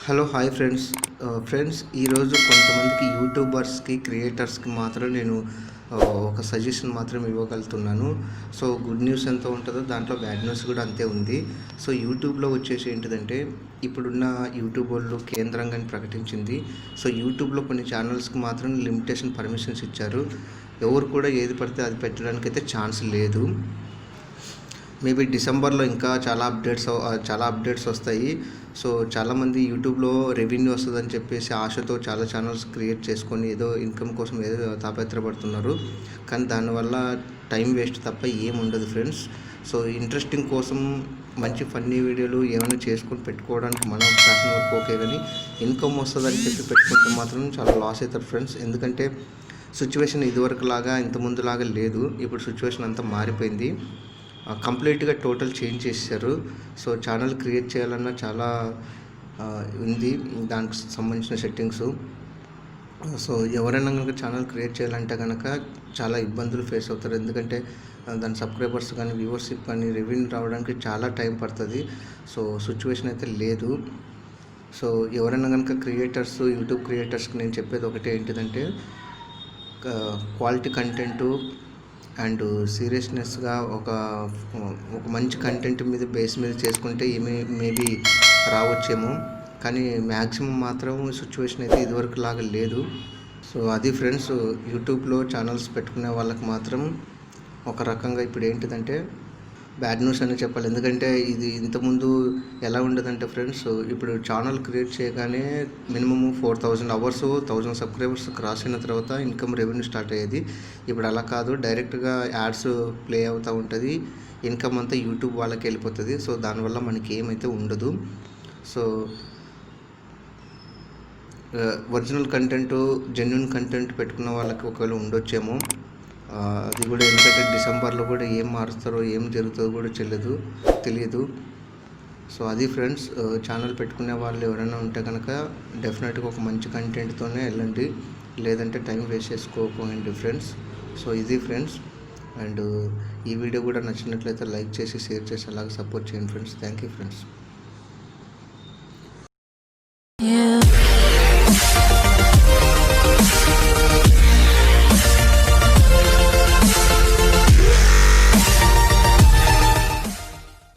Hello hi friends. ఈరోజు కొంతమందికి యూట్యూబర్స్కి క్రియేటర్స్కి మాత్రం నేను ఒక సజెషన్ మాత్రం ఇవ్వగలుగుతున్నాను. సో గుడ్ న్యూస్ ఎంత ఉంటుందో దాంట్లో బ్యాడ్ న్యూస్ కూడా అంతే ఉంది. సో యూట్యూబ్లో వచ్చేసి ఏంటిదంటే ఇప్పుడున్న యూట్యూబ్ వాళ్ళు కేంద్రంగాని ప్రకటించింది. సో యూట్యూబ్లో కొన్ని ఛానల్స్కి మాత్రం లిమిటేషన్ పర్మిషన్స్ ఇచ్చారు. ఎవరు కూడా ఏది పడితే అది పెట్టడానికి అయితే ఛాన్స్ లేదు. మేబీ డిసెంబర్లో ఇంకా చాలా అప్డేట్స్ వస్తాయి. సో చాలామంది యూట్యూబ్లో రెవెన్యూ వస్తుందని చెప్పేసి ఆశతో చాలా ఛానల్స్ క్రియేట్ చేసుకొని ఏదో ఇన్కమ్ కోసం ఏదో తాపత్రపడుతున్నారు. కానీ దానివల్ల టైం వేస్ట్ తప్ప ఏముండదు ఫ్రెండ్స్. సో ఇంట్రెస్టింగ్ కోసం మంచి ఫన్నీ వీడియోలు ఏమైనా చేసుకొని పెట్టుకోవడానికి మనం ప్యాషన్ వరకు ఓకే, కానీ ఇన్కమ్ వస్తుందని చెప్పి పెట్టుకుంటే మాత్రం చాలా లాస్ అవుతారు ఫ్రెండ్స్. ఎందుకంటే సిచ్యువేషన్ ఇదివరకు లాగా ఇంతకుముందులాగా లేదు. ఇప్పుడు సిచ్యువేషన్ అంతా మారిపోయింది. కంప్లీట్గా టోటల్ చేంజ్ చేశారు. సో ఛానల్ క్రియేట్ చేయాలన్నా చాలా ఉంది దానికి సంబంధించిన సెట్టింగ్స్. సో ఎవరైనా కనుక ఛానల్ క్రియేట్ చేయాలంటే కనుక చాలా ఇబ్బందులు ఫేస్ అవుతారు. ఎందుకంటే దాని సబ్స్క్రైబర్స్ కానీ వ్యూవర్షిప్ కానీ రెవెన్యూ రావడానికి చాలా టైం పడుతుంది. సో సిచ్యువేషన్ అయితే లేదు. సో ఎవరైనా కనుక యూట్యూబ్ క్రియేటర్స్కి నేను చెప్పేది ఒకటే ఏంటిదంటే క్వాలిటీ కంటెంటు అండ్ సీరియస్నెస్గా ఒక మంచి కంటెంట్ మీద బేస్ మీద చేసుకుంటే మేబీ రావచ్చేమో, కానీ మ్యాక్సిమం మాత్రం సిచ్యువేషన్ అయితే ఇదివరకు లాగా లేదు. సో అది ఫ్రెండ్స్, యూట్యూబ్లో ఛానల్స్ పెట్టుకునే వాళ్ళకి మాత్రం ఒక రకంగా ఇప్పుడు ఏంటిదంటే బ్యాడ్ న్యూస్ అని చెప్పాలి. ఎందుకంటే ఇది ఇంతకుముందు ఎలా ఉండదంటే ఫ్రెండ్స్, ఇప్పుడు ఛానల్ క్రియేట్ చేయగానే మినిమమ్ 4000 అవర్స్ 1000 సబ్స్క్రైబర్స్ క్రాస్ అయిన తర్వాత ఇన్కమ్ రెవెన్యూ స్టార్ట్ అయ్యేది. ఇప్పుడు అలా కాదు, డైరెక్ట్గా యాడ్స్ ప్లే అవుతూ ఉంటుంది, ఇన్కమ్ అంతా యూట్యూబ్ వాళ్ళకి వెళ్ళిపోతుంది. సో దానివల్ల మనకి ఏమైతే ఉండదు. So original content genuine content పెట్టుకున్న వాళ్ళకి ఒకవేళ ఉండొచ్చేమో. అది కూడా ఎందుకంటే డిసెంబర్లో కూడా ఏం మారుస్తారో ఏం జరుగుతుందో కూడా తెలియదు. సో అది ఫ్రెండ్స్, ఛానల్ పెట్టుకునే వాళ్ళు ఎవరైనా ఉంటే కనుక డెఫినెట్గా ఒక మంచి కంటెంట్తోనే వెళ్ళండి, లేదంటే టైం వేస్ట్ చేసుకోకండి ఫ్రెండ్స్. సో ఇది ఫ్రెండ్స్, అండ్ ఈ వీడియో కూడా నచ్చినట్లయితే లైక్ చేసి షేర్ చేసి అలాగే సపోర్ట్ చేయండి ఫ్రెండ్స్. Thank you friends.